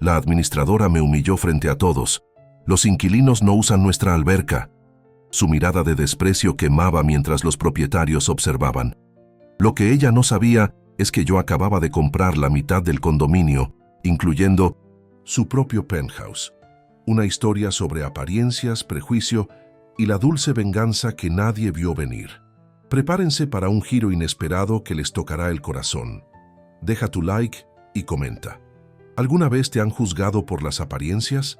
La administradora me humilló frente a todos. Los inquilinos no usan nuestra alberca. Su mirada de desprecio quemaba mientras los propietarios observaban. Lo que ella no sabía es que yo acababa de comprar la mitad del condominio, incluyendo su propio penthouse. Una historia sobre apariencias, prejuicio y la dulce venganza que nadie vio venir. Prepárense para un giro inesperado que les tocará el corazón. Deja tu like y comenta. ¿Alguna vez te han juzgado por las apariencias?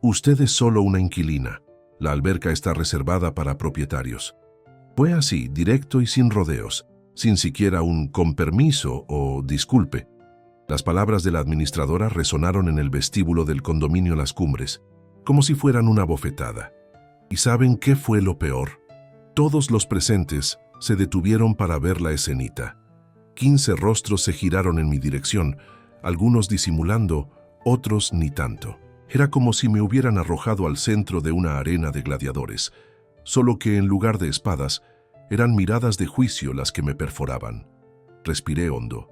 Usted es solo una inquilina. La alberca está reservada para propietarios. Fue así, directo y sin rodeos, sin siquiera un con permiso o disculpe. Las palabras de la administradora resonaron en el vestíbulo del condominio Las Cumbres, como si fueran una bofetada. ¿Y saben qué fue lo peor? Todos los presentes se detuvieron para ver la escenita. 15 rostros se giraron en mi dirección, algunos disimulando, otros ni tanto. Era como si me hubieran arrojado al centro de una arena de gladiadores, solo que en lugar de espadas, eran miradas de juicio las que me perforaban. Respiré hondo.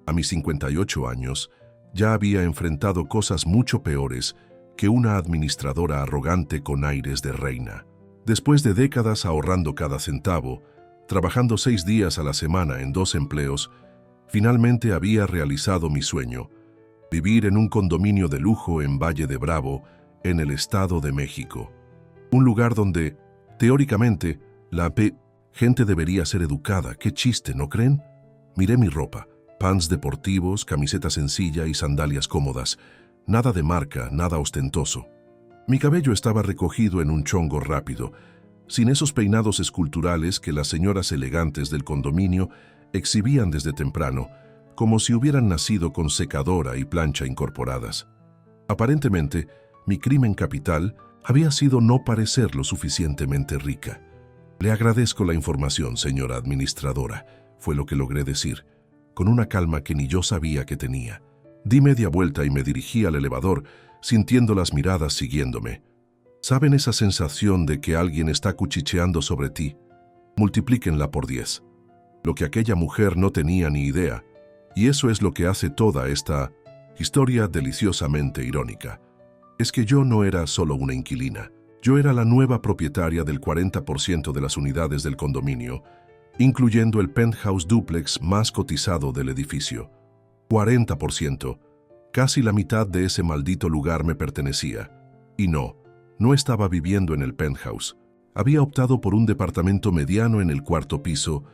A mis 58 años, ya había enfrentado cosas mucho peores que una administradora arrogante con aires de reina. Después de décadas ahorrando cada centavo, trabajando 6 días a la semana en 2 empleos, finalmente había realizado mi sueño: vivir en un condominio de lujo en Valle de Bravo, en el Estado de México. Un lugar donde, teóricamente, la gente debería ser educada. ¡Qué chiste!, ¿no creen? Miré mi ropa: pants deportivos, camiseta sencilla y sandalias cómodas. Nada de marca, nada ostentoso. Mi cabello estaba recogido en un chongo rápido, sin esos peinados esculturales que las señoras elegantes del condominio exhibían desde temprano, como si hubieran nacido con secadora y plancha incorporadas. Aparentemente, mi crimen capital había sido no parecer lo suficientemente rica. Le agradezco la información, señora administradora, fue lo que logré decir, con una calma que ni yo sabía que tenía. Di media vuelta y me dirigí al elevador, sintiendo las miradas siguiéndome. ¿Saben esa sensación de que alguien está cuchicheando sobre ti? Multiplíquenla por 10. Lo que aquella mujer no tenía ni idea. Y eso es lo que hace toda esta historia deliciosamente irónica. Es que yo no era solo una inquilina. Yo era la nueva propietaria del 40% de las unidades del condominio, incluyendo el penthouse dúplex más cotizado del edificio. 40%. Casi la mitad de ese maldito lugar me pertenecía. Y no estaba viviendo en el penthouse. Había optado por un departamento mediano en el 4º piso,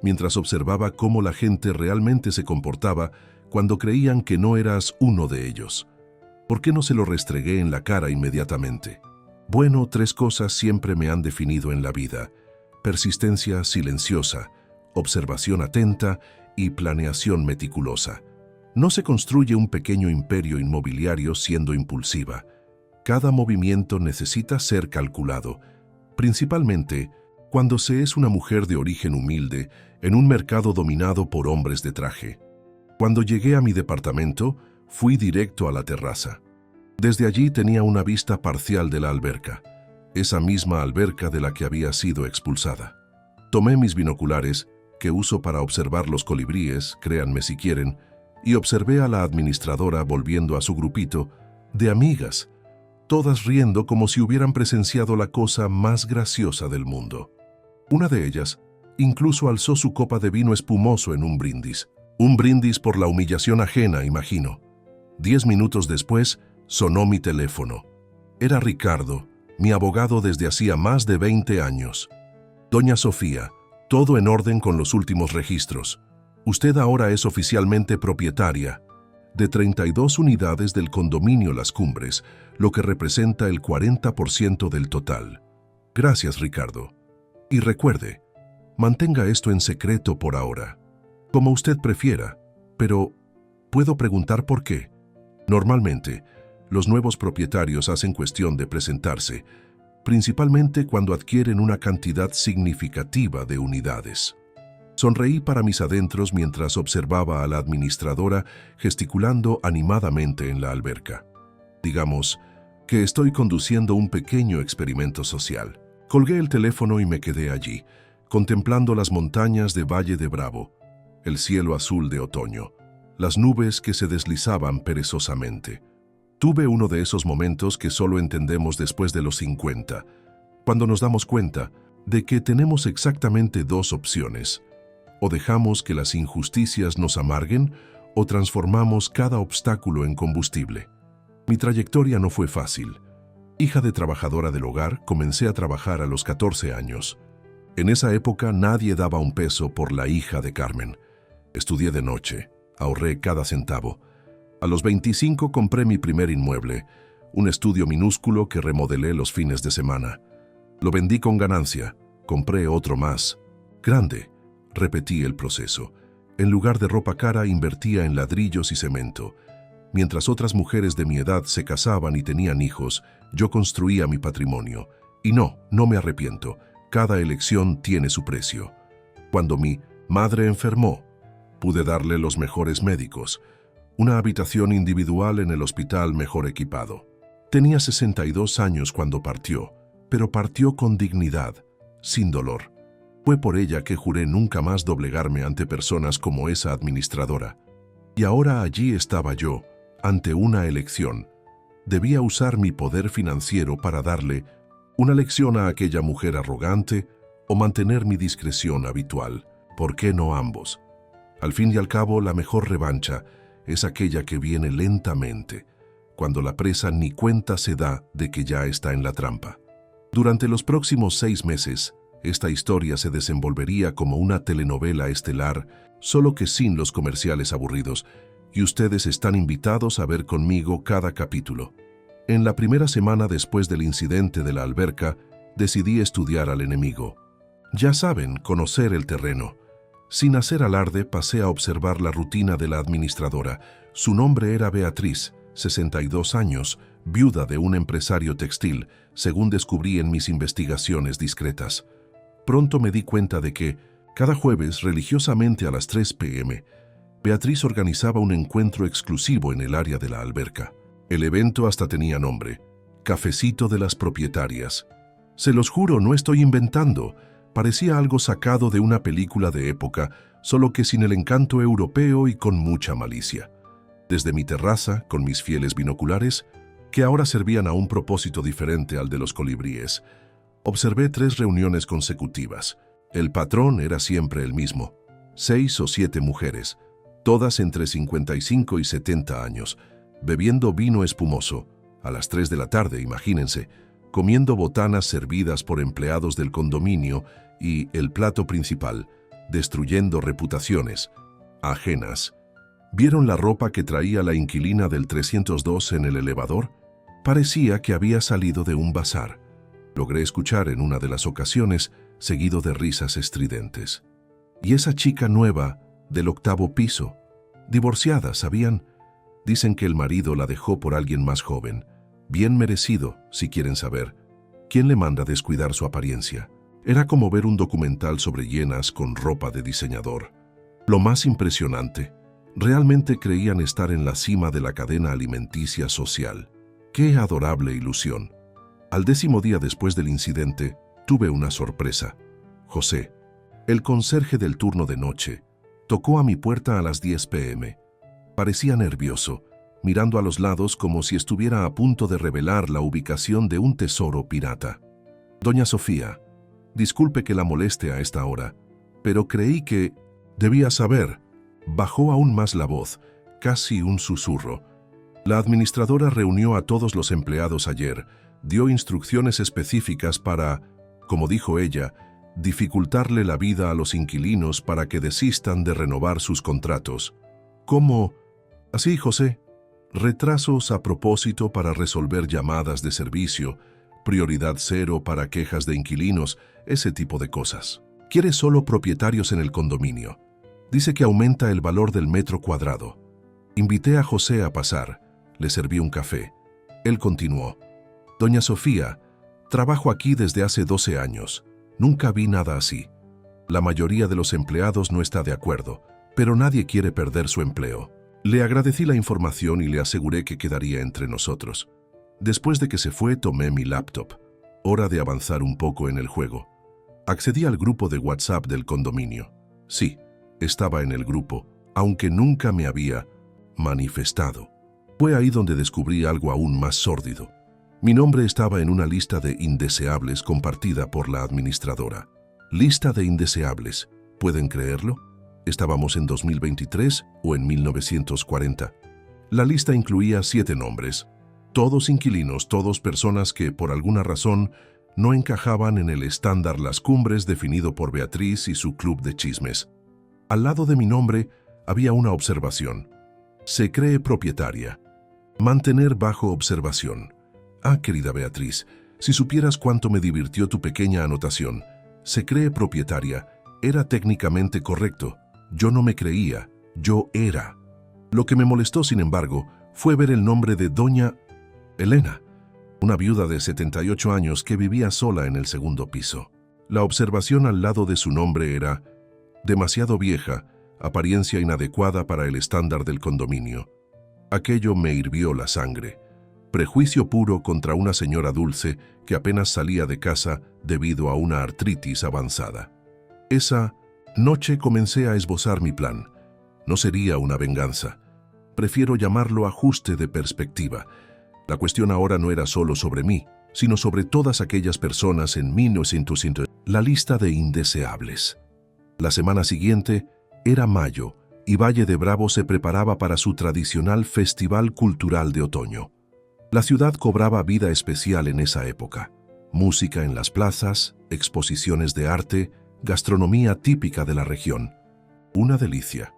mientras observaba cómo la gente realmente se comportaba cuando creían que no eras uno de ellos. ¿Por qué no se lo restregué en la cara inmediatamente? Bueno, 3 cosas siempre me han definido en la vida: persistencia silenciosa, observación atenta y planeación meticulosa. No se construye un pequeño imperio inmobiliario siendo impulsiva. Cada movimiento necesita ser calculado, principalmente cuando se es una mujer de origen humilde en un mercado dominado por hombres de traje. Cuando llegué a mi departamento, fui directo a la terraza. Desde allí tenía una vista parcial de la alberca, esa misma alberca de la que había sido expulsada. Tomé mis binoculares, que uso para observar los colibríes, créanme si quieren, y observé a la administradora volviendo a su grupito de amigas, todas riendo como si hubieran presenciado la cosa más graciosa del mundo. Una de ellas incluso alzó su copa de vino espumoso en un brindis por la humillación ajena, imagino. 10 minutos después, sonó mi teléfono. Era Ricardo, mi abogado desde hacía más de 20 años. Doña Sofía, todo en orden con los últimos registros. Usted ahora es oficialmente propietaria de 32 unidades del condominio Las Cumbres, lo que representa el 40% del total. Gracias, Ricardo. Y recuerde, mantenga esto en secreto por ahora, como usted prefiera, pero ¿puedo preguntar por qué? Normalmente, los nuevos propietarios hacen cuestión de presentarse, principalmente cuando adquieren una cantidad significativa de unidades. Sonreí para mis adentros mientras observaba a la administradora gesticulando animadamente en la alberca. Digamos que estoy conduciendo un pequeño experimento social. Colgué el teléfono y me quedé allí, contemplando las montañas de Valle de Bravo, el cielo azul de otoño, las nubes que se deslizaban perezosamente. Tuve uno de esos momentos que solo entendemos después de los 50, cuando nos damos cuenta de que tenemos exactamente dos opciones. O dejamos que las injusticias nos amarguen, o transformamos cada obstáculo en combustible. Mi trayectoria no fue fácil. Hija de trabajadora del hogar, comencé a trabajar a los 14 años. En esa época nadie daba un peso por la hija de Carmen. Estudié de noche, ahorré cada centavo. A los 25 compré mi primer inmueble, un estudio minúsculo que remodelé los fines de semana. Lo vendí con ganancia, compré otro más. Grande, repetí el proceso. En lugar de ropa cara, invertía en ladrillos y cemento. Mientras otras mujeres de mi edad se casaban y tenían hijos, yo construía mi patrimonio. Y no me arrepiento. Cada elección tiene su precio. Cuando mi madre enfermó, pude darle los mejores médicos, una habitación individual en el hospital mejor equipado. Tenía 62 años cuando partió, pero partió con dignidad, sin dolor. Fue por ella que juré nunca más doblegarme ante personas como esa administradora. Y ahora allí estaba yo, ante una elección. Debía usar mi poder financiero para darle una lección a aquella mujer arrogante o mantener mi discreción habitual. ¿Por qué no ambos? Al fin y al cabo, la mejor revancha es aquella que viene lentamente, cuando la presa ni cuenta se da de que ya está en la trampa. Durante los próximos 6 meses, esta historia se desenvolvería como una telenovela estelar, solo que sin los comerciales aburridos, y ustedes están invitados a ver conmigo cada capítulo. En la primera semana después del incidente de la alberca, decidí estudiar al enemigo. Ya saben, conocer el terreno. Sin hacer alarde, pasé a observar la rutina de la administradora. Su nombre era Beatriz, 62 años, viuda de un empresario textil, según descubrí en mis investigaciones discretas. Pronto me di cuenta de que, cada jueves, religiosamente a las 3 p.m., Beatriz organizaba un encuentro exclusivo en el área de la alberca. El evento hasta tenía nombre: Cafecito de las Propietarias. Se los juro, no estoy inventando. Parecía algo sacado de una película de época, solo que sin el encanto europeo y con mucha malicia. Desde mi terraza, con mis fieles binoculares, que ahora servían a un propósito diferente al de los colibríes, observé 3 reuniones consecutivas. El patrón era siempre el mismo: 6 o 7 mujeres, todas entre 55 y 70 años, bebiendo vino espumoso, a las 3 de la tarde, imagínense, comiendo botanas servidas por empleados del condominio y, el plato principal, destruyendo reputaciones ajenas. ¿Vieron la ropa que traía la inquilina del 302 en el elevador? Parecía que había salido de un bazar. Logré escuchar en una de las ocasiones, seguido de risas estridentes. Y esa chica nueva, del 8º piso, divorciada, ¿sabían? Dicen que el marido la dejó por alguien más joven. Bien merecido, si quieren saber. ¿Quién le manda descuidar su apariencia? Era como ver un documental sobre hienas con ropa de diseñador. Lo más impresionante, realmente creían estar en la cima de la cadena alimenticia social. ¡Qué adorable ilusión! Al 10º día después del incidente, tuve una sorpresa. José, el conserje del turno de noche, tocó a mi puerta a las 10 p.m. Parecía nervioso, mirando a los lados como si estuviera a punto de revelar la ubicación de un tesoro pirata. Doña Sofía, disculpe que la moleste a esta hora, pero creí que debía saber. Bajó aún más la voz, casi un susurro. La administradora reunió a todos los empleados ayer, dio instrucciones específicas para, como dijo ella, dificultarle la vida a los inquilinos para que desistan de renovar sus contratos. ¿Cómo? Así, José. Retrasos a propósito para resolver llamadas de servicio, prioridad 0 para quejas de inquilinos, ese tipo de cosas. Quiere solo propietarios en el condominio. Dice que aumenta el valor del metro cuadrado. Invité a José a pasar. Le serví un café. Él continuó. Doña Sofía, trabajo aquí desde hace 12 años. Nunca vi nada así. La mayoría de los empleados no está de acuerdo, pero nadie quiere perder su empleo. Le agradecí la información y le aseguré que quedaría entre nosotros. Después de que se fue, tomé mi laptop. Hora de avanzar un poco en el juego. Accedí al grupo de WhatsApp del condominio. Sí, estaba en el grupo, aunque nunca me había manifestado. Fue ahí donde descubrí algo aún más sórdido. Mi nombre estaba en una lista de indeseables compartida por la administradora. Lista de indeseables. ¿Pueden creerlo? ¿Estábamos en 2023 o en 1940? La lista incluía 7 nombres. Todos inquilinos, todos personas que, por alguna razón, no encajaban en el estándar Las Cumbres definido por Beatriz y su club de chismes. Al lado de mi nombre había una observación. Se cree propietaria. Mantener bajo observación. Ah, querida Beatriz, si supieras cuánto me divirtió tu pequeña anotación. Se cree propietaria. Era técnicamente correcto. Yo no me creía. Yo era. Lo que me molestó, sin embargo, fue ver el nombre de doña Elena, una viuda de 78 años que vivía sola en el segundo piso. La observación al lado de su nombre era demasiado vieja, apariencia inadecuada para el estándar del condominio. Aquello me hirvió la sangre. Prejuicio puro contra una señora dulce que apenas salía de casa debido a una artritis avanzada. Esa noche comencé a esbozar mi plan. No sería una venganza. Prefiero llamarlo ajuste de perspectiva. La cuestión ahora no era solo sobre mí, sino sobre todas aquellas personas en 1900. La lista de indeseables. La semana siguiente era mayo y Valle de Bravo se preparaba para su tradicional Festival Cultural de Otoño. La ciudad cobraba vida especial en esa época. Música en las plazas, exposiciones de arte, gastronomía típica de la región. Una delicia.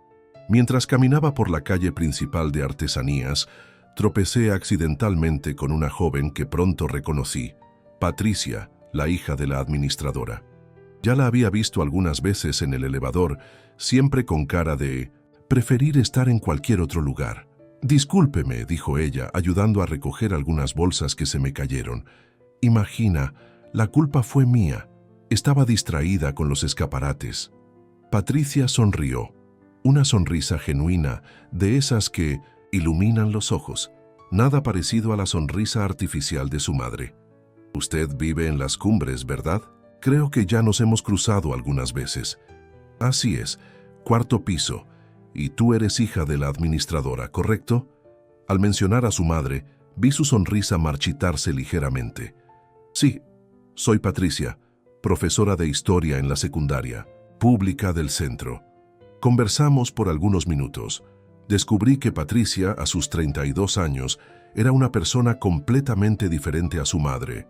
Mientras caminaba por la calle principal de artesanías, tropecé accidentalmente con una joven que pronto reconocí, Patricia, la hija de la administradora. Ya la había visto algunas veces en el elevador, siempre con cara de preferir estar en cualquier otro lugar. «Discúlpeme», dijo ella, ayudando a recoger algunas bolsas que se me cayeron. «Imagina, la culpa fue mía. Estaba distraída con los escaparates». Patricia sonrió. Una sonrisa genuina, de esas que iluminan los ojos. Nada parecido a la sonrisa artificial de su madre. «Usted vive en Las Cumbres, ¿verdad? Creo que ya nos hemos cruzado algunas veces». «Así es, 4º piso. Y tú eres hija de la administradora, ¿correcto?». Al mencionar a su madre, vi su sonrisa marchitarse ligeramente. «Sí, soy Patricia, profesora de historia en la secundaria pública del centro». Conversamos por algunos minutos. Descubrí que Patricia, a sus 32 años, era una persona completamente diferente a su madre.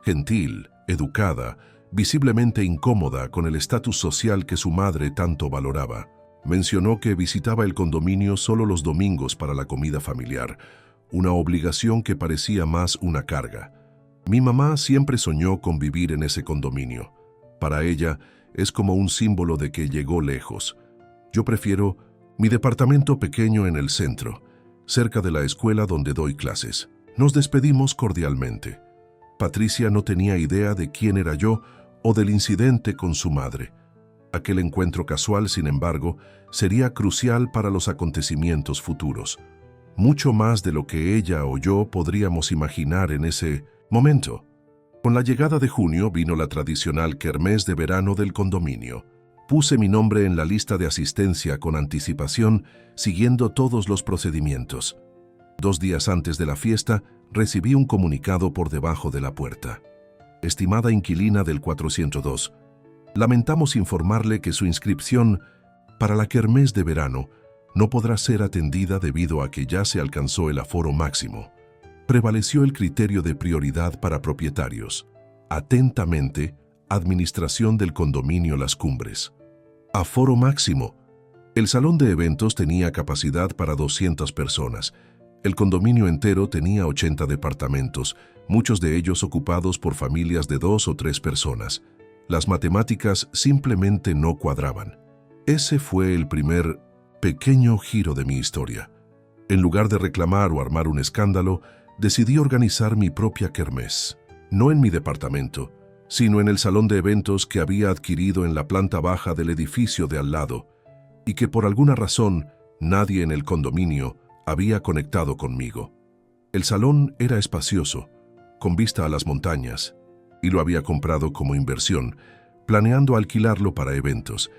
Gentil, educada, visiblemente incómoda con el estatus social que su madre tanto valoraba. Mencionó que visitaba el condominio solo los domingos para la comida familiar, una obligación que parecía más una carga. Mi mamá siempre soñó con vivir en ese condominio. Para ella, es como un símbolo de que llegó lejos. Yo prefiero mi departamento pequeño en el centro, cerca de la escuela donde doy clases. Nos despedimos cordialmente. Patricia no tenía idea de quién era yo o del incidente con su madre. Aquel encuentro casual, sin embargo, sería crucial para los acontecimientos futuros. Mucho más de lo que ella o yo podríamos imaginar en ese momento. Con la llegada de junio vino la tradicional kermés de verano del condominio. Puse mi nombre en la lista de asistencia con anticipación, siguiendo todos los procedimientos. 2 días antes de la fiesta, recibí un comunicado por debajo de la puerta. «Estimada inquilina del 402, lamentamos informarle que su inscripción para la kermés de verano no podrá ser atendida debido a que ya se alcanzó el aforo máximo. Prevaleció el criterio de prioridad para propietarios. Atentamente, Administración del Condominio Las Cumbres». Aforo máximo. El salón de eventos tenía capacidad para 200 personas. El condominio entero tenía 80 departamentos, muchos de ellos ocupados por familias de 2 o 3 personas. Las matemáticas simplemente no cuadraban. Ese fue el primer pequeño giro de mi historia. En lugar de reclamar o armar un escándalo, decidí organizar mi propia kermés. No en mi departamento, sino en el salón de eventos que había adquirido en la planta baja del edificio de al lado, y que por alguna razón nadie en el condominio había conectado conmigo. El salón era espacioso, con vista a las montañas, y lo había comprado como inversión, planeando alquilarlo para eventos.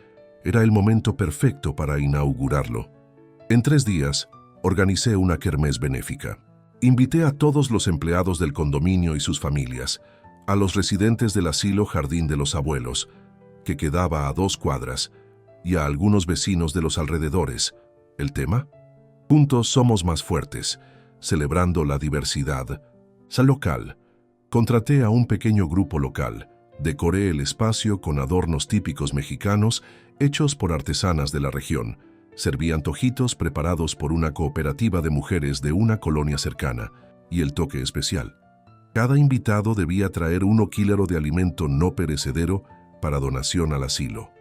Era el momento perfecto para inaugurarlo. En 3 días, Organicé una kermés benéfica. Invité a todos los empleados del condominio y sus familias, a los residentes del asilo Jardín de los Abuelos, que quedaba a 2 cuadras, y a algunos vecinos de los alrededores. ¿El tema? Juntos somos más fuertes, celebrando la diversidad. Sal local. Contraté a un pequeño grupo local. Decoré el espacio con adornos típicos mexicanos hechos por artesanas de la región. Serví antojitos preparados por una cooperativa de mujeres de una colonia cercana. Y el toque especial. Cada invitado debía traer 1 kilo de alimento no perecedero para donación al asilo.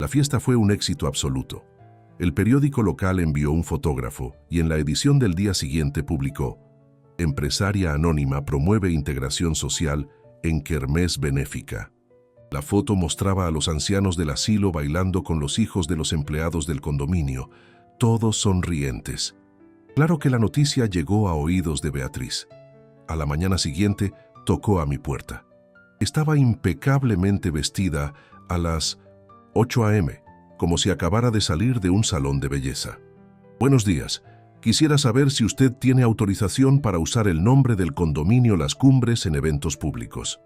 La fiesta fue un éxito absoluto. El periódico local envió un fotógrafo y en la edición del día siguiente publicó: Empresaria anónima promueve integración social en kermés benéfica. La foto mostraba a los ancianos del asilo bailando con los hijos de los empleados del condominio, todos sonrientes. Claro que la noticia llegó a oídos de Beatriz. A la mañana siguiente tocó a mi puerta. Estaba impecablemente vestida a las 8 a.m., como si acabara de salir de un salón de belleza. Buenos días. Quisiera saber si usted tiene autorización para usar el nombre del condominio Las Cumbres en eventos públicos.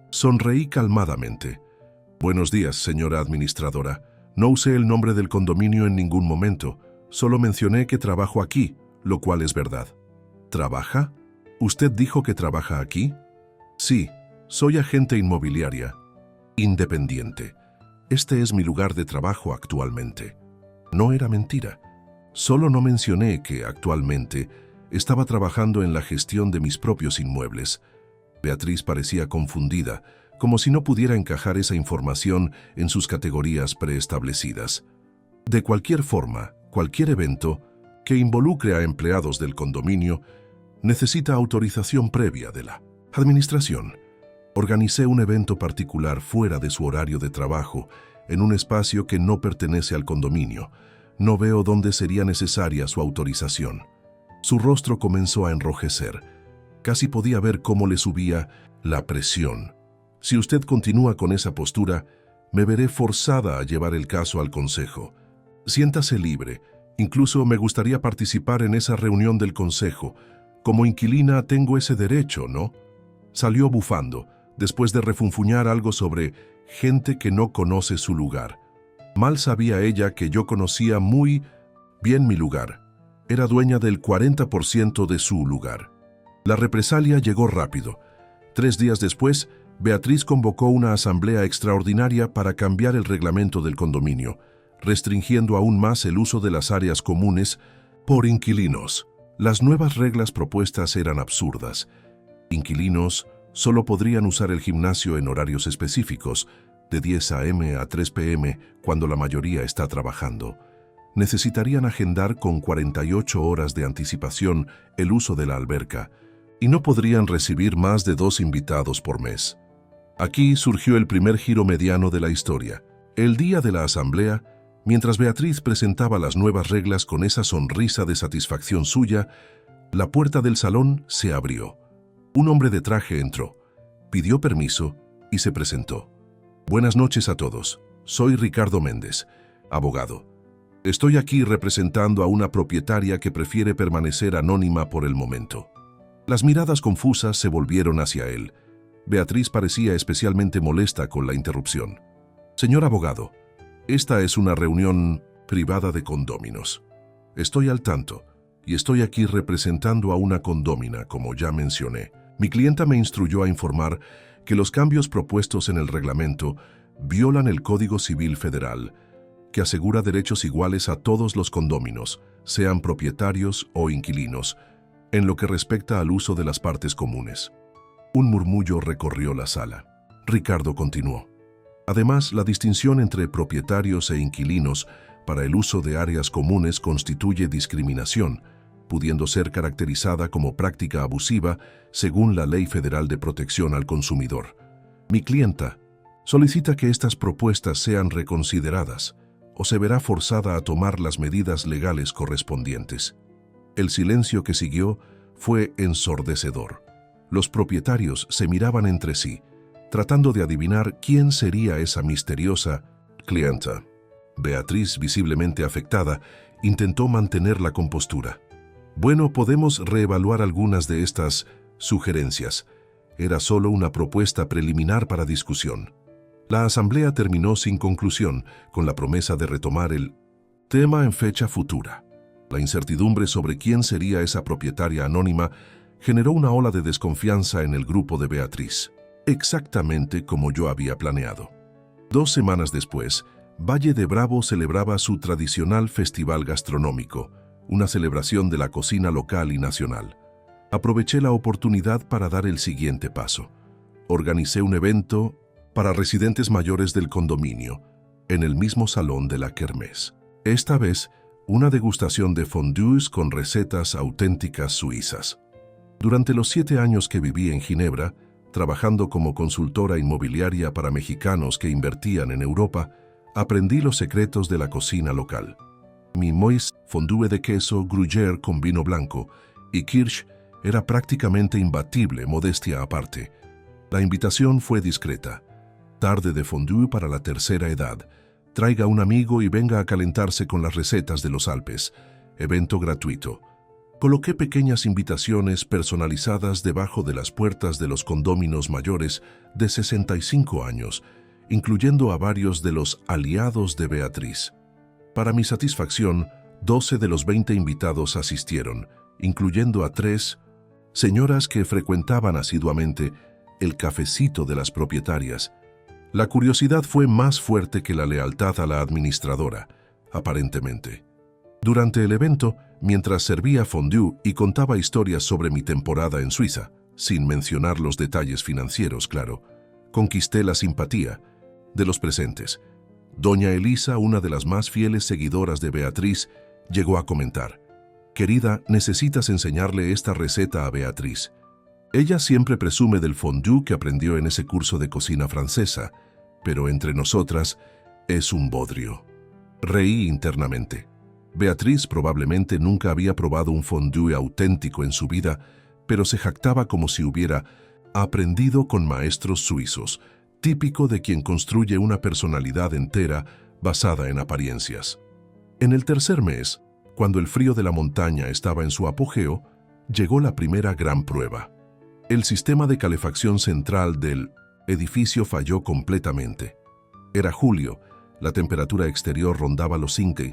Sonreí calmadamente. Buenos días, señora administradora. No usé el nombre del condominio en ningún momento. Solo mencioné que trabajo aquí, lo cual es verdad. ¿Trabaja? ¿Usted dijo que trabaja aquí? Sí, soy agente inmobiliaria. Independiente. Este es mi lugar de trabajo actualmente. No era mentira. Solo no mencioné que, actualmente, estaba trabajando en la gestión de mis propios inmuebles. Beatriz parecía confundida, como si no pudiera encajar esa información en sus categorías preestablecidas. De cualquier forma, cualquier evento que involucre a empleados del condominio necesita autorización previa de la administración. Organicé un evento particular fuera de su horario de trabajo, en un espacio que no pertenece al condominio. No veo dónde sería necesaria su autorización. Su rostro comenzó a enrojecer. Casi podía ver cómo le subía la presión. Si usted continúa con esa postura, me veré forzada a llevar el caso al consejo. Siéntase libre. Incluso me gustaría participar en esa reunión del consejo. Como inquilina tengo ese derecho, ¿no? Salió bufando, después de refunfuñar algo sobre gente que no conoce su lugar. Mal sabía ella que yo conocía muy bien mi lugar. Era dueña del 40% de su lugar. La represalia llegó rápido. 3 días después, Beatriz convocó una asamblea extraordinaria para cambiar el reglamento del condominio, restringiendo aún más el uso de las áreas comunes por inquilinos. Las nuevas reglas propuestas eran absurdas. Inquilinos solo podrían usar el gimnasio en horarios específicos, de 10 a.m. a 3 p.m., cuando la mayoría está trabajando. Necesitarían agendar con 48 horas de anticipación el uso de la alberca, y no podrían recibir más de 2 invitados por mes. Aquí surgió el primer giro mediano de la historia. El día de la asamblea, mientras Beatriz presentaba las nuevas reglas con esa sonrisa de satisfacción suya, la puerta del salón se abrió. Un hombre de traje entró, pidió permiso y se presentó. Buenas noches a todos. Soy Ricardo Méndez, abogado. Estoy aquí representando a una propietaria que prefiere permanecer anónima por el momento. Las miradas confusas se volvieron hacia él. Beatriz parecía especialmente molesta con la interrupción. Señor abogado, esta es una reunión privada de condóminos. Estoy al tanto y estoy aquí representando a una condómina, como ya mencioné. Mi clienta me instruyó a informar que los cambios propuestos en el reglamento violan el Código Civil Federal, que asegura derechos iguales a todos los condóminos, sean propietarios o inquilinos, en lo que respecta al uso de las partes comunes. Un murmullo recorrió la sala. Ricardo continuó. Además, la distinción entre propietarios e inquilinos para el uso de áreas comunes constituye discriminación, pudiendo ser caracterizada como práctica abusiva según la Ley Federal de Protección al Consumidor. Mi clienta solicita que estas propuestas sean reconsideradas o se verá forzada a tomar las medidas legales correspondientes. El silencio que siguió fue ensordecedor. Los propietarios se miraban entre sí, tratando de adivinar quién sería esa misteriosa clienta. Beatriz, visiblemente afectada, intentó mantener la compostura. Bueno, podemos reevaluar algunas de estas sugerencias. Era solo una propuesta preliminar para discusión. La asamblea terminó sin conclusión, con la promesa de retomar el tema en fecha futura. La incertidumbre sobre quién sería esa propietaria anónima generó una ola de desconfianza en el grupo de Beatriz, exactamente como yo había planeado. 2 semanas después, Valle de Bravo celebraba su tradicional festival gastronómico, una celebración de la cocina local y nacional. Aproveché la oportunidad para dar el siguiente paso. Organicé un evento para residentes mayores del condominio, en el mismo salón de la kermés. Esta vez, una degustación de fondues con recetas auténticas suizas. Durante los 7 años que viví en Ginebra, trabajando como consultora inmobiliaria para mexicanos que invertían en Europa, aprendí los secretos de la cocina local. Mi mois, fondue de queso gruyère con vino blanco y kirsch era prácticamente imbatible, modestia aparte. La invitación fue discreta. Tarde de fondue para la tercera edad. Traiga un amigo y venga a calentarse con las recetas de los Alpes. Evento gratuito. Coloqué pequeñas invitaciones personalizadas debajo de las puertas de los condóminos mayores de 65 años, incluyendo a varios de los aliados de Beatriz. Para mi satisfacción, 12 de los 20 invitados asistieron, incluyendo a 3 señoras que frecuentaban asiduamente el cafecito de las propietarias. La curiosidad fue más fuerte que la lealtad a la administradora, aparentemente. Durante el evento, mientras servía fondue y contaba historias sobre mi temporada en Suiza, sin mencionar los detalles financieros, claro, conquisté la simpatía de los presentes. Doña Elisa, una de las más fieles seguidoras de Beatriz, llegó a comentar: «Querida, necesitas enseñarle esta receta a Beatriz. Ella siempre presume del fondue que aprendió en ese curso de cocina francesa, pero entre nosotras es un bodrio». Reí internamente. Beatriz probablemente nunca había probado un fondue auténtico en su vida, pero se jactaba como si hubiera aprendido con maestros suizos, típico de quien construye una personalidad entera basada en apariencias. En el tercer mes, cuando el frío de la montaña estaba en su apogeo, llegó la primera gran prueba. El sistema de calefacción central del edificio falló completamente. Era julio, la temperatura exterior rondaba los 5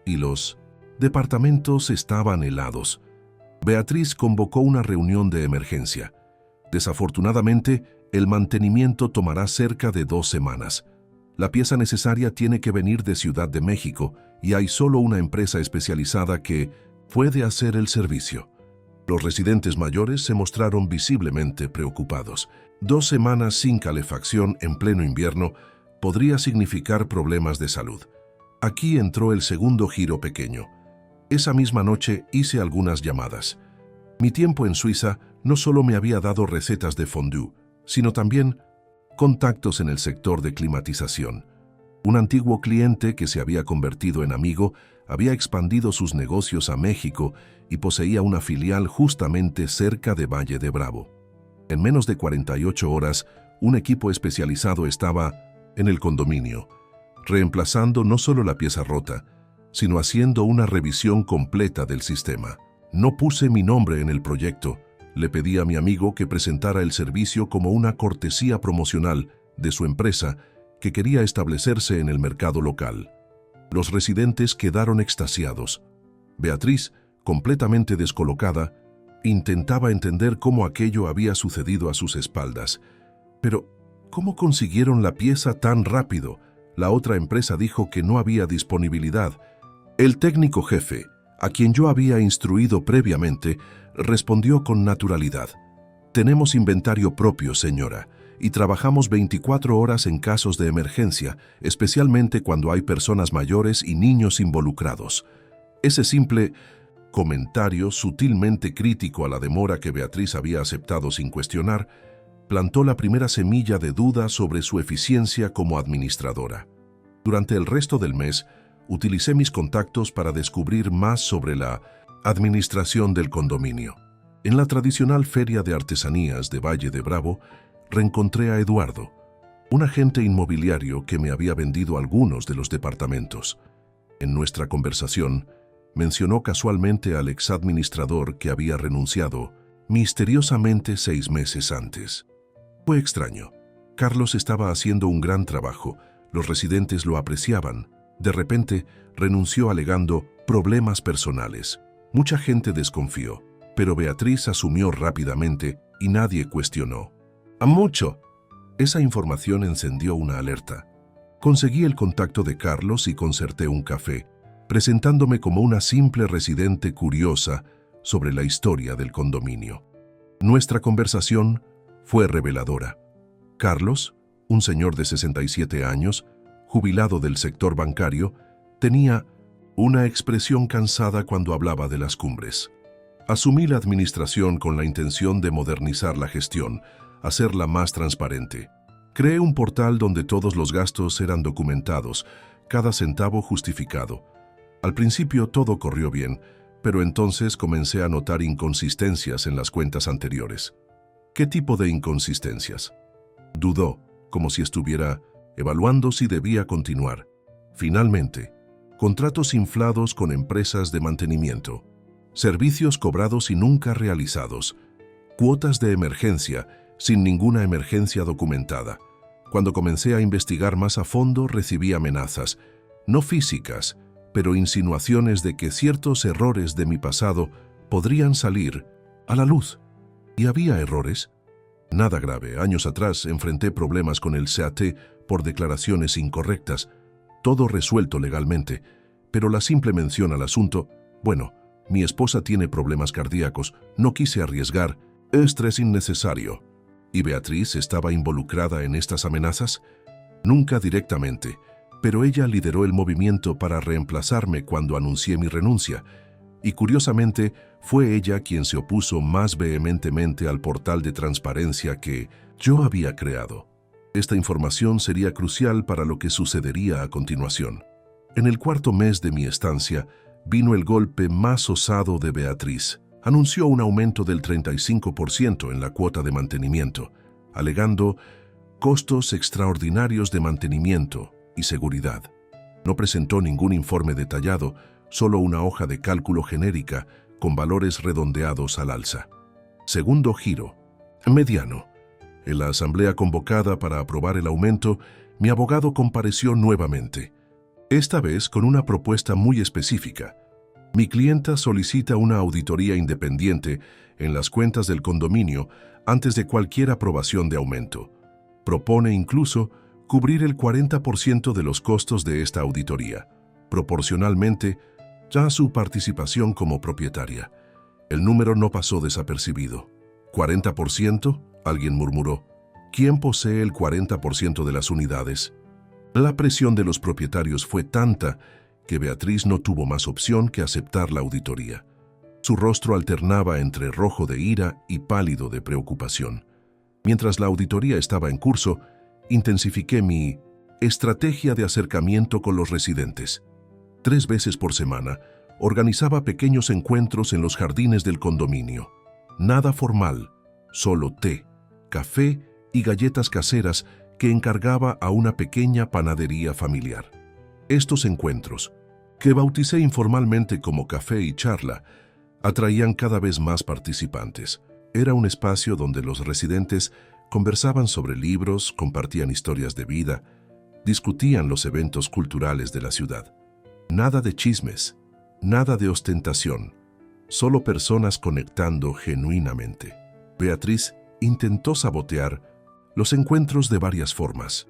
y los departamentos estaban helados. Beatriz convocó una reunión de emergencia. Desafortunadamente, el mantenimiento tomará cerca de 2 semanas. La pieza necesaria tiene que venir de Ciudad de México y hay solo una empresa especializada que puede hacer el servicio. Los residentes mayores se mostraron visiblemente preocupados. 2 semanas sin calefacción en pleno invierno podría significar problemas de salud. Aquí entró el segundo giro pequeño. Esa misma noche hice algunas llamadas. Mi tiempo en Suiza no solo me había dado recetas de fondue, sino también contactos en el sector de climatización. Un antiguo cliente que se había convertido en amigo había expandido sus negocios a México y poseía una filial justamente cerca de Valle de Bravo. En menos de 48 horas, un equipo especializado estaba en el condominio, reemplazando no solo la pieza rota, sino haciendo una revisión completa del sistema. No puse mi nombre en el proyecto. Le pedí a mi amigo que presentara el servicio como una cortesía promocional de su empresa que quería establecerse en el mercado local. Los residentes quedaron extasiados. Beatriz, completamente descolocada, intentaba entender cómo aquello había sucedido a sus espaldas. Pero, ¿cómo consiguieron la pieza tan rápido? La otra empresa dijo que no había disponibilidad. El técnico jefe, a quien yo había instruido previamente, respondió con naturalidad: «Tenemos inventario propio, señora, y trabajamos 24 horas en casos de emergencia, especialmente cuando hay personas mayores y niños involucrados». Ese simple comentario, sutilmente crítico a la demora que Beatriz había aceptado sin cuestionar, plantó la primera semilla de duda sobre su eficiencia como administradora. Durante el resto del mes, utilicé mis contactos para descubrir más sobre la administración del condominio. En la tradicional feria de artesanías de Valle de Bravo, reencontré a Eduardo, un agente inmobiliario que me había vendido algunos de los departamentos. En nuestra conversación, Mencionó casualmente al exadministrador que había renunciado misteriosamente 6 meses antes. Fue extraño. Carlos estaba haciendo un gran trabajo, los residentes lo apreciaban. De repente, renunció alegando problemas personales. Mucha gente desconfió, pero Beatriz asumió rápidamente y nadie cuestionó. ¡A mucho! Esa información encendió una alerta. Conseguí el contacto de Carlos y concerté un café, presentándome como una simple residente curiosa sobre la historia del condominio. Nuestra conversación fue reveladora. Carlos, un señor de 67 años, jubilado del sector bancario, tenía una expresión cansada cuando hablaba de las cumbres. Asumí la administración con la intención de modernizar la gestión, hacerla más transparente. Creé un portal donde todos los gastos eran documentados, cada centavo justificado. Al principio todo corrió bien, pero entonces comencé a notar inconsistencias en las cuentas anteriores. ¿Qué tipo de inconsistencias? Dudó, como si estuviera evaluando si debía continuar. Finalmente, contratos inflados con empresas de mantenimiento, servicios cobrados y nunca realizados, cuotas de emergencia sin ninguna emergencia documentada. Cuando comencé a investigar más a fondo, recibí amenazas, no físicas, pero insinuaciones de que ciertos errores de mi pasado podrían salir a la luz. ¿Y había errores? Nada grave. Años atrás enfrenté problemas con el SAT por declaraciones incorrectas, todo resuelto legalmente, pero la simple mención al asunto, bueno, mi esposa tiene problemas cardíacos, no quise arriesgar, estrés innecesario. ¿Y Beatriz estaba involucrada en estas amenazas? Nunca directamente, pero ella lideró el movimiento para reemplazarme cuando anuncié mi renuncia, y curiosamente fue ella quien se opuso más vehementemente al portal de transparencia que yo había creado. Esta información sería crucial para lo que sucedería a continuación. En el 4º mes de mi estancia, vino el golpe más osado de Beatriz. Anunció un aumento del 35% en la cuota de mantenimiento, alegando costos extraordinarios de mantenimiento y seguridad. No presentó ningún informe detallado, solo una hoja de cálculo genérica con valores redondeados al alza. Segundo giro, mediano. En la asamblea convocada para aprobar el aumento, mi abogado compareció nuevamente, esta vez con una propuesta muy específica. Mi clienta solicita una auditoría independiente en las cuentas del condominio antes de cualquier aprobación de aumento. Propone incluso cubrir el 40% de los costos de esta auditoría, proporcionalmente a su participación como propietaria. El número no pasó desapercibido. ¿40%? Alguien murmuró. ¿Quién posee el 40% de las unidades? La presión de los propietarios fue tanta que Beatriz no tuvo más opción que aceptar la auditoría. Su rostro alternaba entre rojo de ira y pálido de preocupación. Mientras la auditoría estaba en curso, intensifiqué mi estrategia de acercamiento con los residentes. 3 veces por semana, organizaba pequeños encuentros en los jardines del condominio. Nada formal, solo té, café y galletas caseras que encargaba a una pequeña panadería familiar. Estos encuentros, que bauticé informalmente como café y charla, atraían cada vez más participantes. Era un espacio donde los residentes conversaban sobre libros, compartían historias de vida, discutían los eventos culturales de la ciudad. Nada de chismes, nada de ostentación, solo personas conectando genuinamente. Beatriz intentó sabotear los encuentros de varias formas,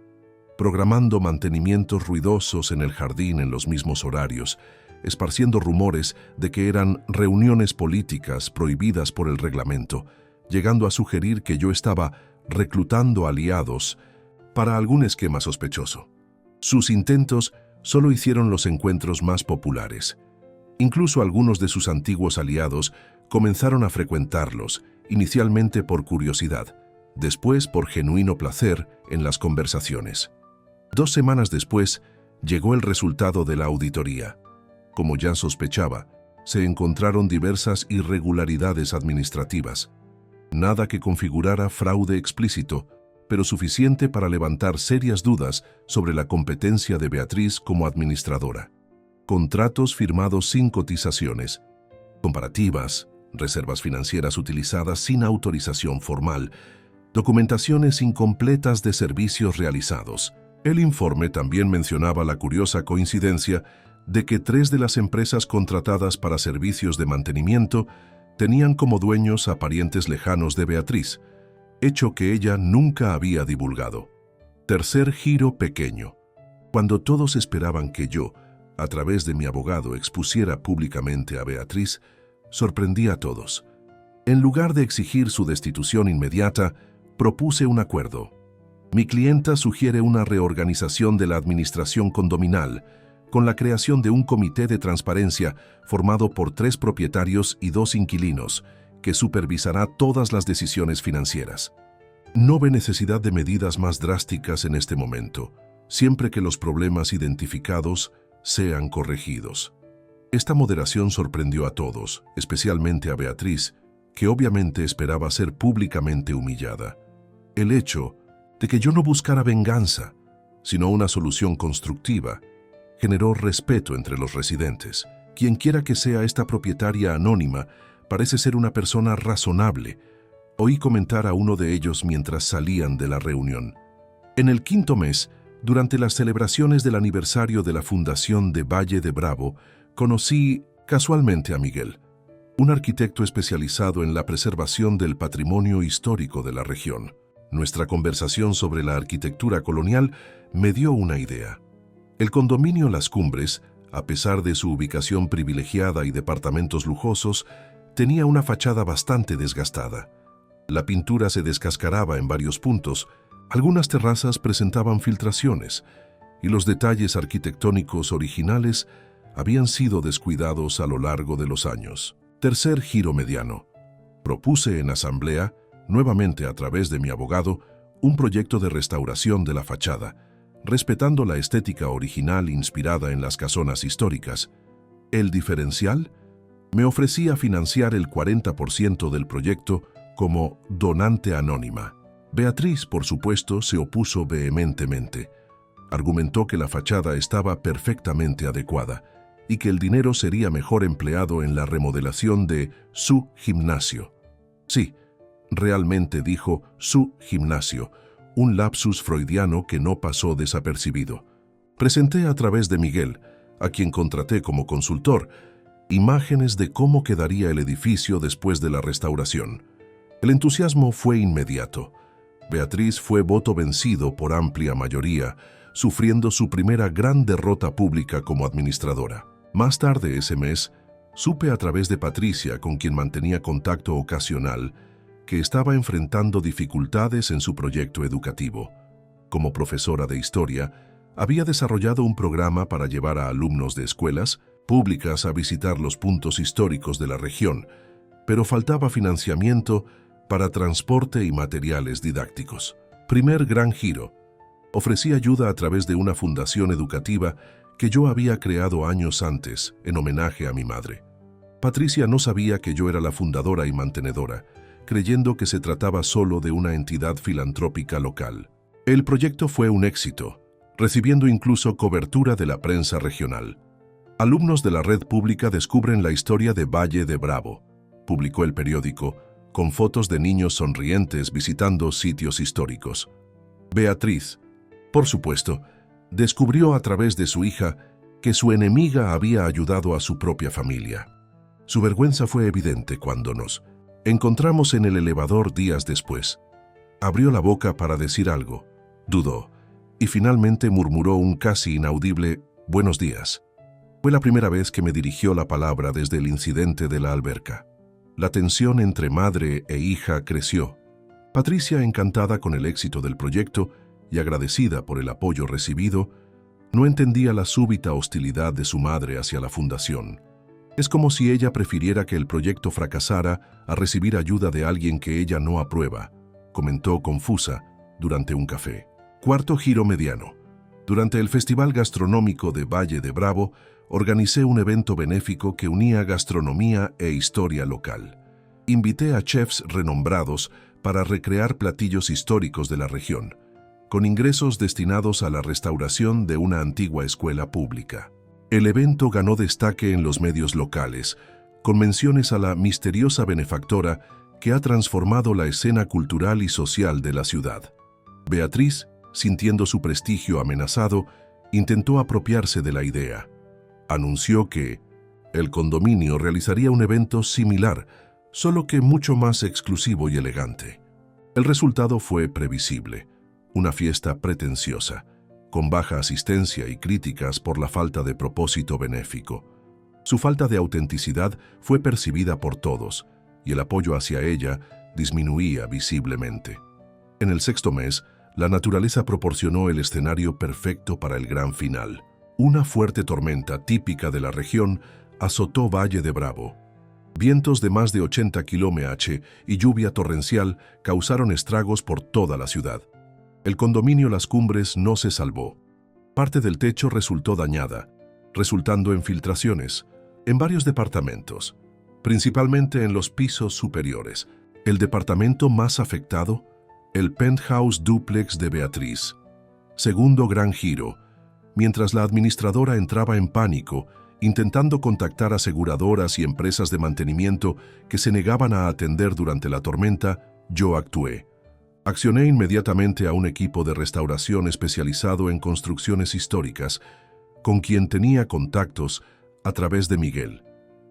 programando mantenimientos ruidosos en el jardín en los mismos horarios, esparciendo rumores de que eran reuniones políticas prohibidas por el reglamento, llegando a sugerir que yo estaba reclutando aliados para algún esquema sospechoso. Sus intentos solo hicieron los encuentros más populares. Incluso algunos de sus antiguos aliados comenzaron a frecuentarlos, inicialmente por curiosidad, después por genuino placer en las conversaciones. 2 semanas después, llegó el resultado de la auditoría. Como ya sospechaba, se encontraron diversas irregularidades administrativas. Nada que configurara fraude explícito, pero suficiente para levantar serias dudas sobre la competencia de Beatriz como administradora. contratos firmados sin cotizaciones, comparativas, reservas financieras utilizadas sin autorización formal, documentaciones incompletas de servicios realizados. El informe también mencionaba la curiosa coincidencia de que 3 de las empresas contratadas para servicios de mantenimiento tenían como dueños a parientes lejanos de Beatriz, hecho que ella nunca había divulgado. Tercer giro pequeño. Cuando todos esperaban que yo, a través de mi abogado, expusiera públicamente a Beatriz, sorprendí a todos. En lugar de exigir su destitución inmediata, propuse un acuerdo. Mi clienta sugiere una reorganización de la administración condominal, con la creación de un comité de transparencia formado por 3 propietarios y 2 inquilinos, que supervisará todas las decisiones financieras. No ve necesidad de medidas más drásticas en este momento, siempre que los problemas identificados sean corregidos. Esta moderación sorprendió a todos, especialmente a Beatriz, que obviamente esperaba ser públicamente humillada. El hecho de que yo no buscara venganza, sino una solución constructiva, generó respeto entre los residentes. Quienquiera que sea esta propietaria anónima, parece ser una persona razonable. Oí comentar a uno de ellos mientras salían de la reunión. En el 5º mes, durante las celebraciones del aniversario de la fundación de Valle de Bravo, conocí casualmente a Miguel, un arquitecto especializado en la preservación del patrimonio histórico de la región. Nuestra conversación sobre la arquitectura colonial me dio una idea. El condominio Las Cumbres, a pesar de su ubicación privilegiada y departamentos lujosos, tenía una fachada bastante desgastada. La pintura se descascaraba en varios puntos, algunas terrazas presentaban filtraciones, y los detalles arquitectónicos originales habían sido descuidados a lo largo de los años. Tercer giro mediano. Propuse en asamblea, nuevamente a través de mi abogado, un proyecto de restauración de la fachada, respetando la estética original inspirada en las casonas históricas. El diferencial me ofrecía financiar el 40% del proyecto como donante anónima. Beatriz, por supuesto, se opuso vehementemente. Argumentó que la fachada estaba perfectamente adecuada y que el dinero sería mejor empleado en la remodelación de su gimnasio. Sí, realmente dijo su gimnasio, un lapsus freudiano que no pasó desapercibido. Presenté a través de Miguel, a quien contraté como consultor, imágenes de cómo quedaría el edificio después de la restauración. El entusiasmo fue inmediato. Beatriz fue voto vencido por amplia mayoría, sufriendo su primera gran derrota pública como administradora. Más tarde ese mes, supe a través de Patricia, con quien mantenía contacto ocasional, que estaba enfrentando dificultades en su proyecto educativo. Como profesora de historia, había desarrollado un programa para llevar a alumnos de escuelas públicas a visitar los puntos históricos de la región, pero faltaba financiamiento para transporte y materiales didácticos. Primer gran giro. Ofrecí ayuda a través de una fundación educativa que yo había creado años antes, en homenaje a mi madre. Patricia no sabía que yo era la fundadora y mantenedora, creyendo que se trataba solo de una entidad filantrópica local. El proyecto fue un éxito, recibiendo incluso cobertura de la prensa regional. Alumnos de la red pública descubren la historia de Valle de Bravo, publicó el periódico, con fotos de niños sonrientes visitando sitios históricos. Beatriz, por supuesto, descubrió a través de su hija que su enemiga había ayudado a su propia familia. Su vergüenza fue evidente cuando nos encontramos en el elevador días después. Abrió la boca para decir algo, dudó, y finalmente murmuró un casi inaudible «buenos días». Fue la primera vez que me dirigió la palabra desde el incidente de la alberca. La tensión entre madre e hija creció. Patricia, encantada con el éxito del proyecto y agradecida por el apoyo recibido, no entendía la súbita hostilidad de su madre hacia la fundación. Es como si ella prefiriera que el proyecto fracasara a recibir ayuda de alguien que ella no aprueba, comentó confusa durante un café. Cuarto giro mediano. Durante el Festival Gastronómico de Valle de Bravo, organicé un evento benéfico que unía gastronomía e historia local. Invité a chefs renombrados para recrear platillos históricos de la región, con ingresos destinados a la restauración de una antigua escuela pública. El evento ganó destaque en los medios locales, con menciones a la misteriosa benefactora que ha transformado la escena cultural y social de la ciudad. Beatriz, sintiendo su prestigio amenazado, intentó apropiarse de la idea. Anunció que el condominio realizaría un evento similar, solo que mucho más exclusivo y elegante. El resultado fue previsible: una fiesta pretenciosa, con baja asistencia y críticas por la falta de propósito benéfico. Su falta de autenticidad fue percibida por todos, y el apoyo hacia ella disminuía visiblemente. En el sexto mes, la naturaleza proporcionó el escenario perfecto para el gran final. Una fuerte tormenta típica de la región azotó Valle de Bravo. Vientos de más de 80 km/h y lluvia torrencial causaron estragos por toda la ciudad. El condominio Las Cumbres no se salvó. Parte del techo resultó dañada, resultando en filtraciones en varios departamentos, principalmente en los pisos superiores. El departamento más afectado, el penthouse dúplex de Beatriz. Segundo gran giro. Mientras la administradora entraba en pánico, intentando contactar aseguradoras y empresas de mantenimiento que se negaban a atender durante la tormenta, yo actué. Accioné inmediatamente a un equipo de restauración especializado en construcciones históricas, con quien tenía contactos a través de Miguel.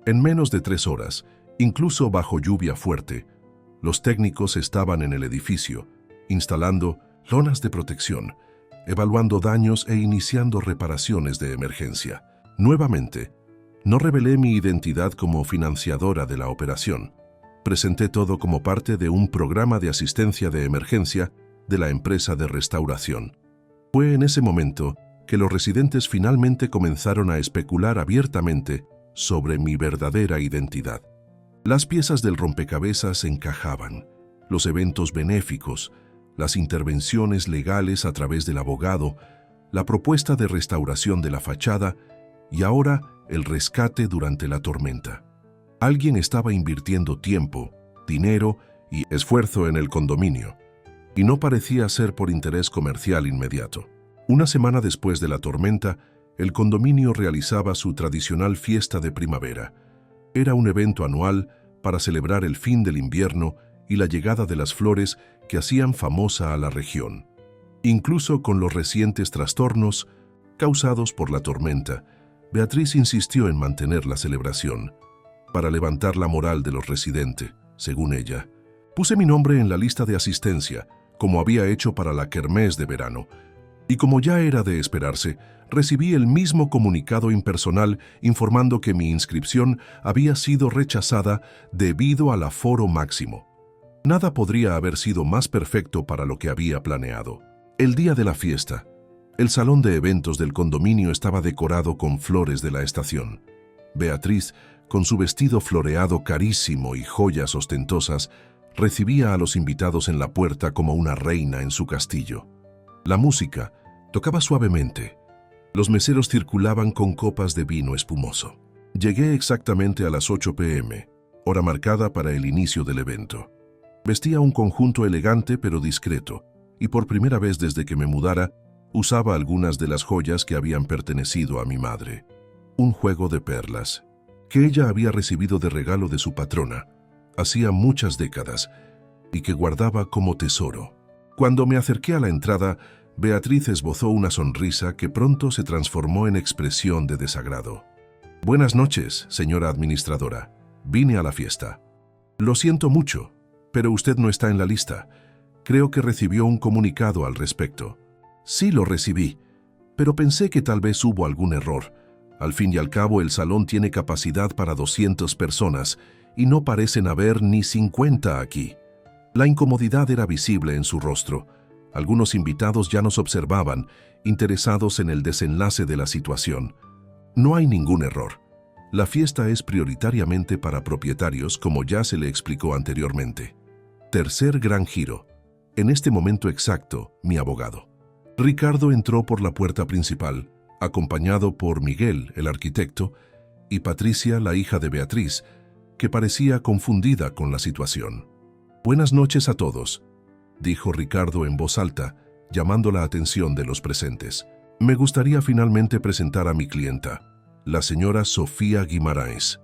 En menos de 3 horas, incluso bajo lluvia fuerte, los técnicos estaban en el edificio, instalando lonas de protección, evaluando daños e iniciando reparaciones de emergencia. Nuevamente, no revelé mi identidad como financiadora de la operación. Presenté todo como parte de un programa de asistencia de emergencia de la empresa de restauración. Fue en ese momento que los residentes finalmente comenzaron a especular abiertamente sobre mi verdadera identidad. Las piezas del rompecabezas encajaban: los eventos benéficos, las intervenciones legales a través del abogado, la propuesta de restauración de la fachada y ahora el rescate durante la tormenta. Alguien estaba invirtiendo tiempo, dinero y esfuerzo en el condominio, y no parecía ser por interés comercial inmediato. Una semana después de la tormenta, el condominio realizaba su tradicional fiesta de primavera. Era un evento anual para celebrar el fin del invierno y la llegada de las flores que hacían famosa a la región. Incluso con los recientes trastornos causados por la tormenta, Beatriz insistió en mantener la celebración. Para levantar la moral de los residentes, según ella, puse mi nombre en la lista de asistencia, como había hecho para la kermés de verano, y como ya era de esperarse, recibí el mismo comunicado impersonal informando que mi inscripción había sido rechazada debido al aforo máximo. Nada podría haber sido más perfecto para lo que había planeado. El día de la fiesta, el salón de eventos del condominio estaba decorado con flores de la estación. Beatriz, con su vestido floreado carísimo y joyas ostentosas, recibía a los invitados en la puerta como una reina en su castillo. La música tocaba suavemente. Los meseros circulaban con copas de vino espumoso. Llegué exactamente a las 8 p.m., hora marcada para el inicio del evento. Vestía un conjunto elegante pero discreto, y por primera vez desde que me mudara, usaba algunas de las joyas que habían pertenecido a mi madre. Un juego de perlas, que ella había recibido de regalo de su patrona, hacía muchas décadas, y que guardaba como tesoro. Cuando me acerqué a la entrada, Beatriz esbozó una sonrisa que pronto se transformó en expresión de desagrado. «Buenas noches, señora administradora. Vine a la fiesta. Lo siento mucho, pero usted no está en la lista. Creo que recibió un comunicado al respecto». «Sí lo recibí, pero pensé que tal vez hubo algún error. Al fin y al cabo, el salón tiene capacidad para 200 personas y no parecen haber ni 50 aquí». La incomodidad era visible en su rostro. Algunos invitados ya nos observaban, interesados en el desenlace de la situación. No hay ningún error. La fiesta es prioritariamente para propietarios, como ya se le explicó anteriormente. Tercer gran giro. En este momento exacto, mi abogado. Ricardo entró por la puerta principal, acompañado por Miguel, el arquitecto, y Patricia, la hija de Beatriz, que parecía confundida con la situación. «Buenas noches a todos», dijo Ricardo en voz alta, llamando la atención de los presentes. «Me gustaría finalmente presentar a mi clienta, la señora Sofía Guimarães.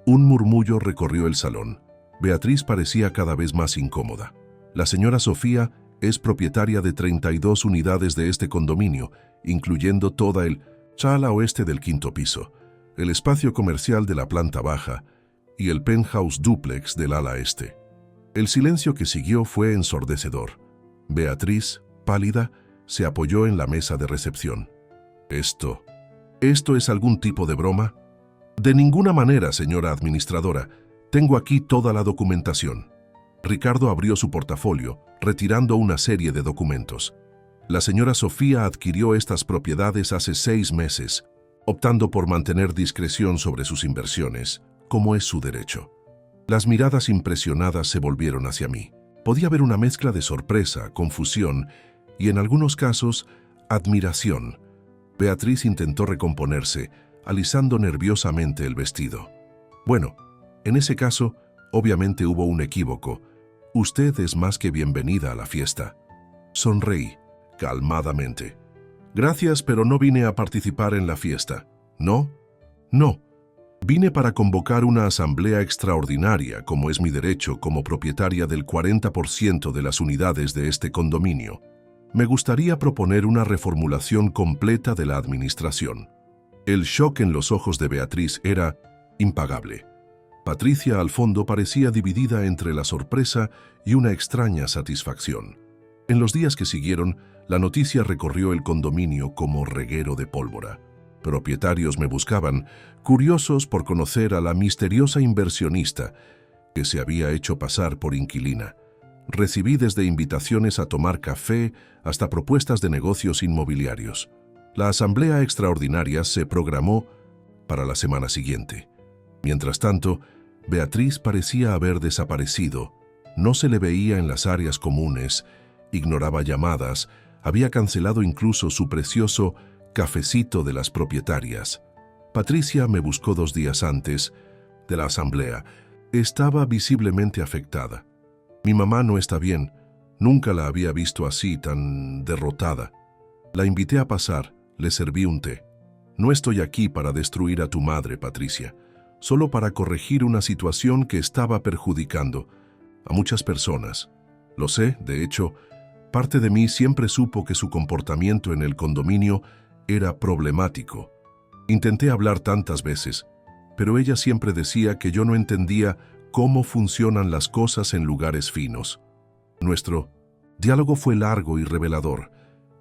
Un murmullo recorrió el salón. Beatriz parecía cada vez más incómoda. La señora Sofía es propietaria de 32 unidades de este condominio, incluyendo toda el ala oeste del 5º piso, el espacio comercial de la planta baja y el penthouse dúplex del ala este. El silencio que siguió fue ensordecedor. Beatriz, pálida, se apoyó en la mesa de recepción. ¿Esto es algún tipo de broma? De ninguna manera, señora administradora. Tengo aquí toda la documentación. Ricardo abrió su portafolio, retirando una serie de documentos. La señora Sofía adquirió estas propiedades hace 6 meses, optando por mantener discreción sobre sus inversiones, como es su derecho. Las miradas impresionadas se volvieron hacia mí. Podía haber una mezcla de sorpresa, confusión y, en algunos casos, admiración. Beatriz intentó recomponerse, alisando nerviosamente el vestido. Bueno, en ese caso, obviamente hubo un equívoco. Usted es más que bienvenida a la fiesta. Sonreí, calmadamente. Gracias, pero no vine a participar en la fiesta. ¿No? No. Vine para convocar una asamblea extraordinaria, como es mi derecho como propietaria del 40% de las unidades de este condominio. Me gustaría proponer una reformulación completa de la administración. El shock en los ojos de Beatriz era impagable. Patricia, al fondo, parecía dividida entre la sorpresa y una extraña satisfacción. En los días que siguieron, la noticia recorrió el condominio como reguero de pólvora. Propietarios me buscaban, curiosos por conocer a la misteriosa inversionista que se había hecho pasar por inquilina. Recibí desde invitaciones a tomar café hasta propuestas de negocios inmobiliarios. La asamblea extraordinaria se programó para la semana siguiente. Mientras tanto, Beatriz parecía haber desaparecido. No se le veía en las áreas comunes, ignoraba llamadas, había cancelado incluso su precioso cafecito de las propietarias. Patricia me buscó 2 días antes de la asamblea. Estaba visiblemente afectada. Mi mamá no está bien. Nunca la había visto así, tan derrotada. La invité a pasar, le serví un té. No estoy aquí para destruir a tu madre, Patricia, solo para corregir una situación que estaba perjudicando a muchas personas. Lo sé, de hecho, parte de mí siempre supo que su comportamiento en el condominio era problemático. Intenté hablar tantas veces, pero ella siempre decía que yo no entendía cómo funcionan las cosas en lugares finos. Nuestro diálogo fue largo y revelador.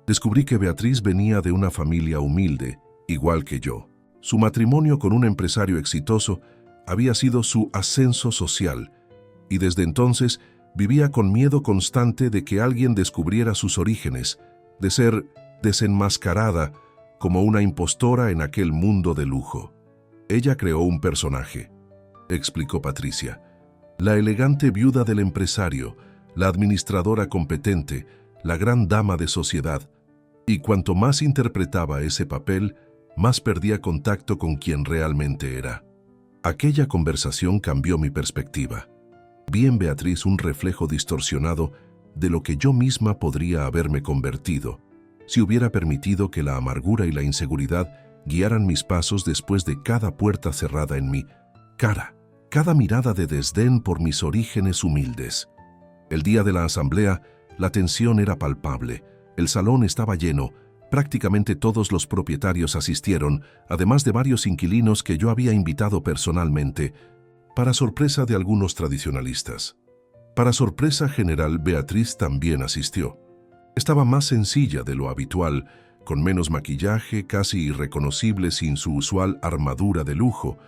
Descubrí que Beatriz venía de una familia humilde, igual que yo. Su matrimonio con un empresario exitoso había sido su ascenso social, y desde entonces vivía con miedo constante de que alguien descubriera sus orígenes, de ser desenmascarada como una impostora en aquel mundo de lujo. Ella creó un personaje, explicó Patricia, la elegante viuda del empresario, la administradora competente, la gran dama de sociedad, y cuanto más interpretaba ese papel, más perdía contacto con quien realmente era. Aquella conversación cambió mi perspectiva. Vi en Beatriz un reflejo distorsionado de lo que yo misma podría haberme convertido, si hubiera permitido que la amargura y la inseguridad guiaran mis pasos después de cada puerta cerrada en mi cara, cada mirada de desdén por mis orígenes humildes. El día de la asamblea, la tensión era palpable. El salón estaba lleno. Prácticamente todos los propietarios asistieron, además de varios inquilinos que yo había invitado personalmente, para sorpresa de algunos tradicionalistas. Para sorpresa general, Beatriz también asistió. Estaba más sencilla de lo habitual, con menos maquillaje, casi irreconocible sin su usual armadura de lujo.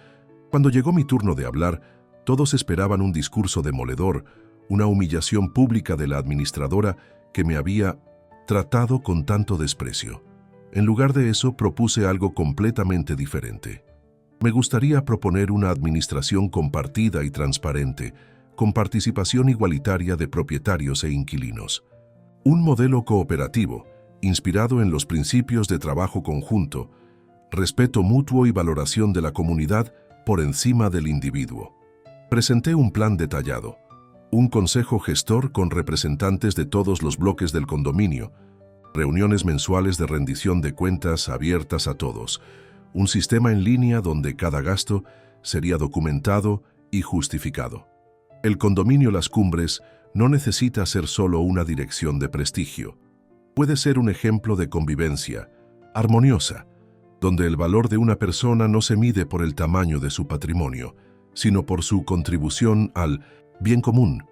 Cuando llegó mi turno de hablar, todos esperaban un discurso demoledor, una humillación pública de la administradora que me había tratado con tanto desprecio. En lugar de eso, propuse algo completamente diferente. Me gustaría proponer una administración compartida y transparente, con participación igualitaria de propietarios e inquilinos. Un modelo cooperativo, inspirado en los principios de trabajo conjunto, respeto mutuo y valoración de la comunidad por encima del individuo. Presenté un plan detallado, un consejo gestor con representantes de todos los bloques del condominio, reuniones mensuales de rendición de cuentas abiertas a todos, un sistema en línea donde cada gasto sería documentado y justificado. El condominio Las Cumbres no necesita ser solo una dirección de prestigio. Puede ser un ejemplo de convivencia armoniosa, donde el valor de una persona no se mide por el tamaño de su patrimonio, sino por su contribución al bien común.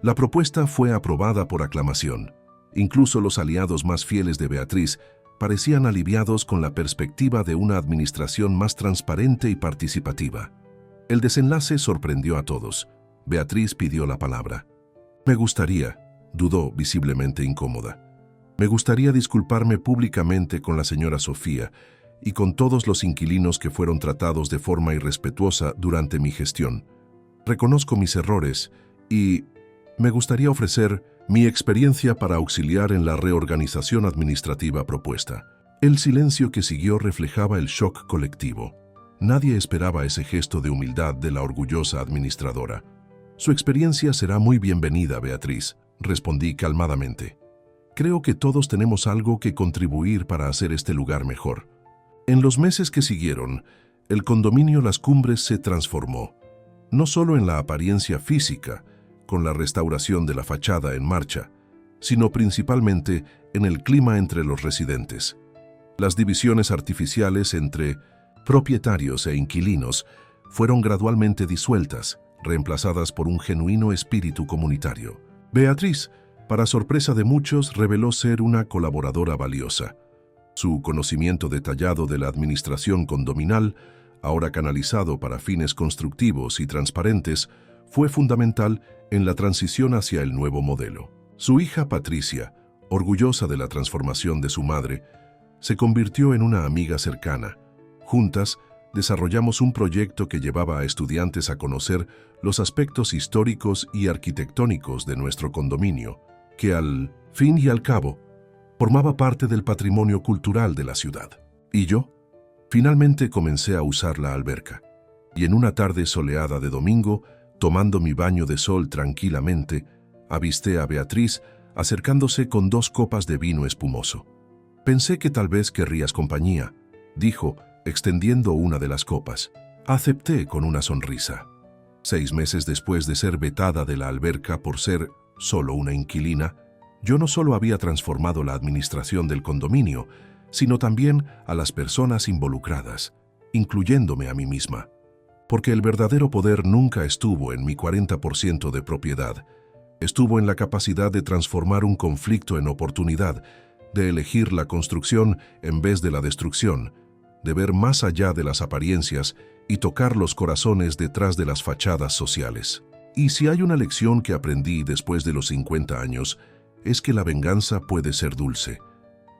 La propuesta fue aprobada por aclamación. Incluso los aliados más fieles de Beatriz parecían aliviados con la perspectiva de una administración más transparente y participativa. El desenlace sorprendió a todos. Beatriz pidió la palabra. Me gustaría, dudó visiblemente incómoda. Me gustaría disculparme públicamente con la señora Sofía y con todos los inquilinos que fueron tratados de forma irrespetuosa durante mi gestión. Reconozco mis errores y me gustaría ofrecer mi experiencia para auxiliar en la reorganización administrativa propuesta. El silencio que siguió reflejaba el shock colectivo. Nadie esperaba ese gesto de humildad de la orgullosa administradora. Su experiencia será muy bienvenida, Beatriz, respondí calmadamente. Creo que todos tenemos algo que contribuir para hacer este lugar mejor. En los meses que siguieron, el condominio Las Cumbres se transformó, no solo en la apariencia física, con la restauración de la fachada en marcha, sino principalmente en el clima entre los residentes. Las divisiones artificiales entre propietarios e inquilinos fueron gradualmente disueltas, reemplazadas por un genuino espíritu comunitario. Beatriz, para sorpresa de muchos, reveló ser una colaboradora valiosa. Su conocimiento detallado de la administración condominal, ahora canalizado para fines constructivos y transparentes, fue fundamental en la transición hacia el nuevo modelo. Su hija Patricia, orgullosa de la transformación de su madre, se convirtió en una amiga cercana. Juntas, desarrollamos un proyecto que llevaba a estudiantes a conocer los aspectos históricos y arquitectónicos de nuestro condominio, que al fin y al cabo formaba parte del patrimonio cultural de la ciudad. Y yo, finalmente comencé a usar la alberca. Y en una tarde soleada de domingo, tomando mi baño de sol tranquilamente, avisté a Beatriz acercándose con 2 copas de vino espumoso. Pensé que tal vez querrías compañía, dijo, extendiendo una de las copas. Acepté con una sonrisa. 6 meses después de ser vetada de la alberca por ser solo una inquilina, yo no solo había transformado la administración del condominio, sino también a las personas involucradas, incluyéndome a mí misma. Porque el verdadero poder nunca estuvo en mi 40% de propiedad, estuvo en la capacidad de transformar un conflicto en oportunidad, de elegir la construcción en vez de la destrucción, de ver más allá de las apariencias y tocar los corazones detrás de las fachadas sociales. Y si hay una lección que aprendí después de los 50 años, es que la venganza puede ser dulce,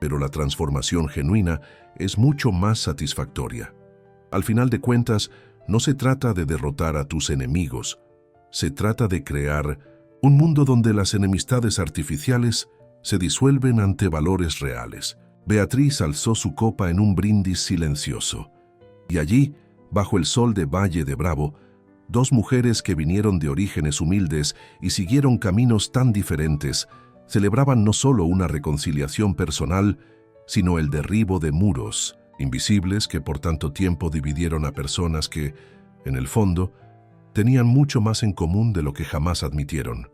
pero la transformación genuina es mucho más satisfactoria. Al final de cuentas, no se trata de derrotar a tus enemigos, se trata de crear un mundo donde las enemistades artificiales se disuelven ante valores reales. Beatriz alzó su copa en un brindis silencioso, y allí, bajo el sol de Valle de Bravo, 2 mujeres que vinieron de orígenes humildes y siguieron caminos tan diferentes, celebraban no solo una reconciliación personal, sino el derribo de muros invisibles que por tanto tiempo dividieron a personas que, en el fondo, tenían mucho más en común de lo que jamás admitieron.